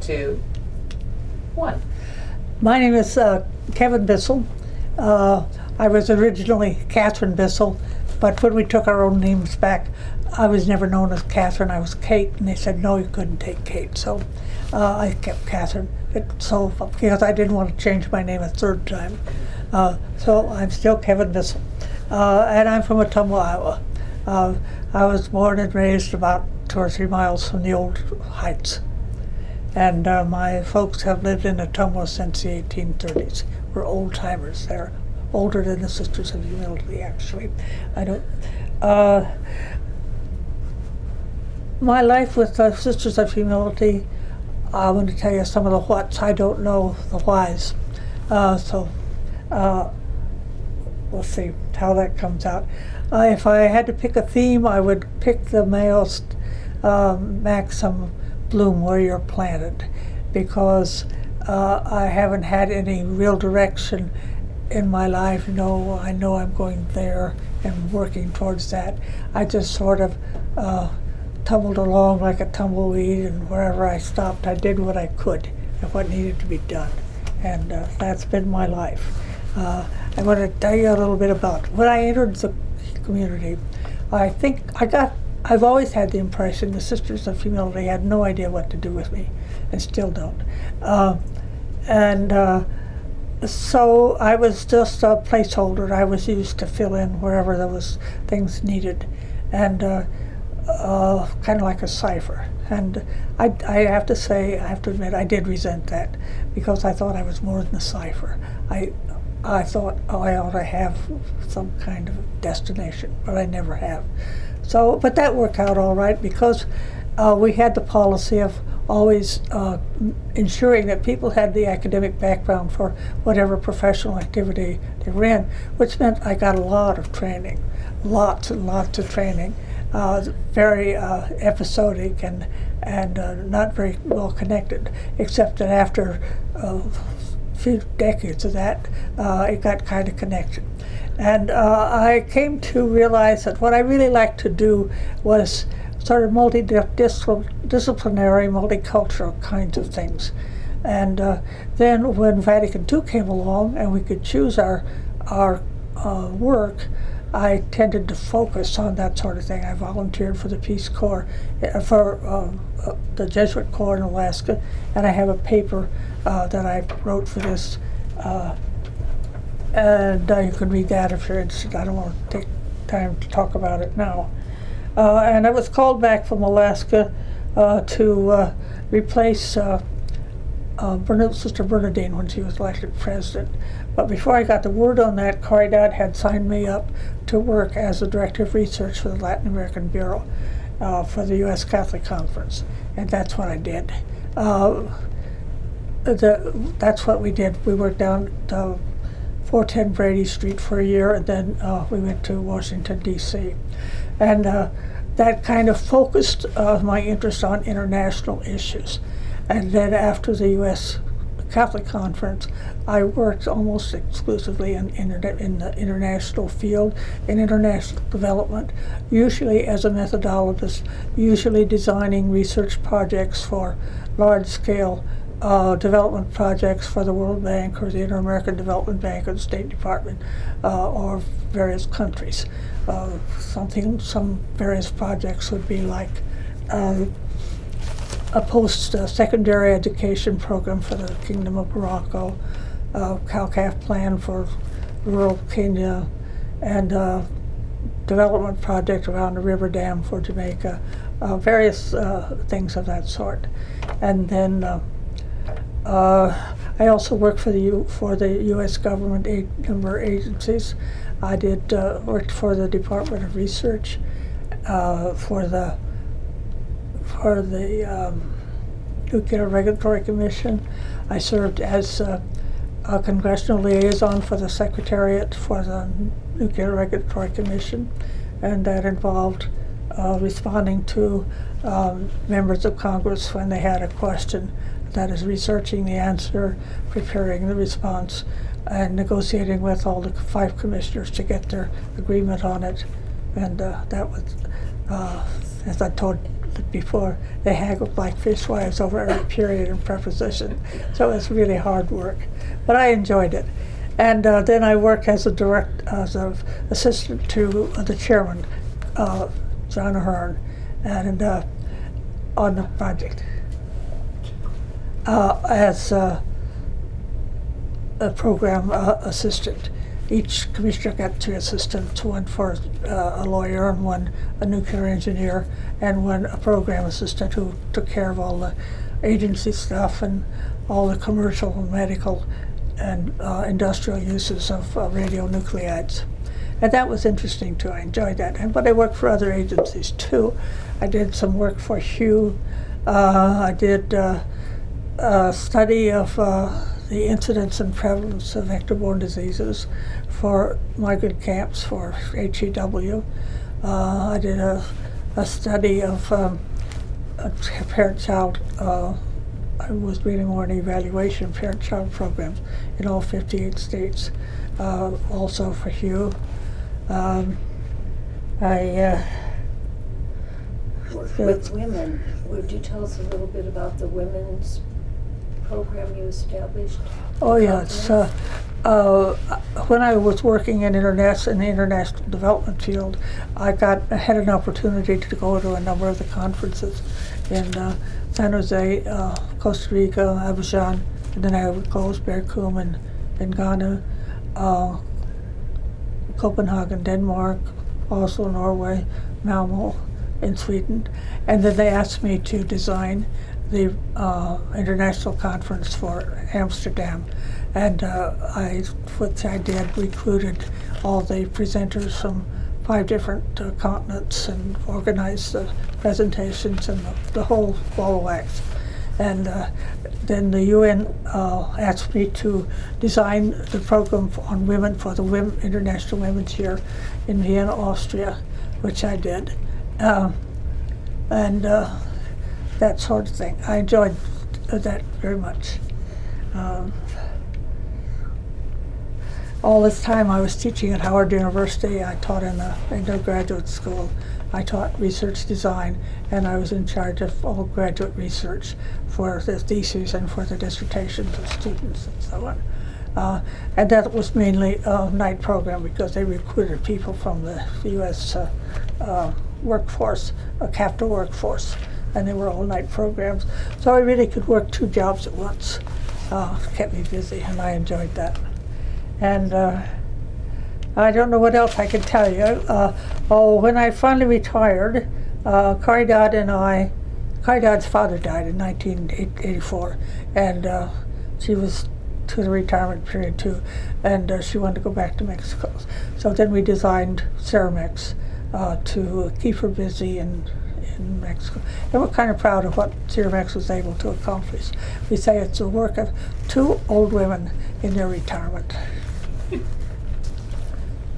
2, 1. My name is Kevin Bissell. I was originally Catherine Bissell, but when we took our own names back, I was never known as Catherine. I was Kate, and they said no, you couldn't take Kate, so I kept Catherine. Because I didn't want to change my name a third time, so I'm still Kevin Bissell, and I'm from Ottumwa, Iowa. I was born and raised about 2 or 3 miles from the old Heights. And my folks have lived in Ottumwa since the 1830s. We're old timers. They're older than the Sisters of Humility, actually. I don't. My life with the Sisters of Humility, I want to tell you some of the whats. I don't know the whys. We'll see how that comes out. If I had to pick a theme, I would pick the Maoist maxim, bloom where you're planted, because I haven't had any real direction in my life. No, I know I'm going there and working towards that. I just sort of tumbled along like a tumbleweed, and wherever I stopped, I did what I could and what needed to be done, and that's been my life. I want to tell you a little bit about when I entered the community. I've always had the impression the Sisters of Humility had no idea what to do with me, and still don't. So I was just a placeholder. I was used to fill in wherever there was things needed, and kind of like a cipher. And I have to say, I have to admit, I did resent that, because I thought I was more than a cipher. I thought, I ought to have some kind of destination, but I never have. So, but that worked out all right, because we had the policy of always ensuring that people had the academic background for whatever professional activity they were in, which meant I got a lot of training, lots and lots of training, very episodic and not very well connected, except that after a few decades of that, it got kind of connected. And I came to realize that what I really liked to do was sort of multidisciplinary, multicultural kinds of things. And then when Vatican II came along and we could choose our work, I tended to focus on that sort of thing. I volunteered for the Peace Corps, for the Jesuit Corps in Alaska, and I have a paper that I wrote for this. And you can read that if you're interested. I don't want to take time to talk about it now. And I was called back from Alaska to replace Sister Bernadine when she was elected president. But before I got the word on that, Caridad had signed me up to work as the Director of Research for the Latin American Bureau for the U.S. Catholic Conference. And that's what I did. That's what we did. We worked down 410 Brady Street for a year, and then we went to Washington, D.C. And that kind of focused my interest on international issues. And then after the U.S. Catholic Conference, I worked almost exclusively in the international field, in international development, usually as a methodologist, usually designing research projects for large-scale development projects for the World Bank or the Inter-American Development Bank or the State Department or various countries. Some various projects would be like a post-secondary education program for the Kingdom of Morocco, CalCAF plan for rural Kenya, and development project around a river dam for Jamaica, various things of that sort. And then I also worked for the U.S. government number of agencies. I did worked for the Department of Research, for the Nuclear Regulatory Commission. I served as a congressional liaison for the Secretariat for the Nuclear Regulatory Commission, and that involved responding to members of Congress when they had a question. That is, researching the answer, preparing the response, and negotiating with all the 5 commissioners to get their agreement on it. And that was, as I told before they haggled like fishwives over every period and preposition. So it was really hard work, but I enjoyed it. And then I worked as an assistant to the chairman, John Ahern, and on the project as a program assistant. Each commissioner got 2 assistants, one for a lawyer and one a nuclear engineer, and one a program assistant who took care of all the agency stuff and all the commercial and medical and industrial uses of radionuclides. And that was interesting too. I enjoyed that. But I worked for other agencies too. I did some work for Hugh. I did a study of the incidence and prevalence of vector-borne diseases for migrant camps for HEW. I did a study of parent-child. I was doing more an evaluation of parent-child programs in all 58 states, also for Hugh. With women, would you tell us a little bit about the women's program you established? Oh yes. When I was working in the international development field, I had an opportunity to go to a number of the conferences in San Jose, Costa Rica, Abidjan, and then I would close Berkum in Ghana, Copenhagen, Denmark, Oslo, Norway, Malmo in Sweden, and then they asked me to design the international conference for Amsterdam, and which I did, recruited all the presenters from 5 different continents and organized the presentations and the whole ball of wax. And then the UN asked me to design the program on women for the International Women's Year in Vienna, Austria, which I did. And that sort of thing. I enjoyed that very much. All this time I was teaching at Howard University. I taught in the undergraduate school. I taught research design, and I was in charge of all graduate research for the theses and for the dissertations of students and so on. And that was mainly a night program because they recruited people from the U.S. Workforce, a capital workforce, and they were all night programs. So I really could work 2 jobs at once. It kept me busy, and I enjoyed that. And I don't know what else I can tell you. When I finally retired, Carrie Dodd's father died in 1984, and she was to the retirement period too, and she wanted to go back to Mexico. So then we designed Ceramex to keep her busy in Mexico. And we're kind of proud of what Ceramex was able to accomplish. We say it's the work of 2 old women in their retirement.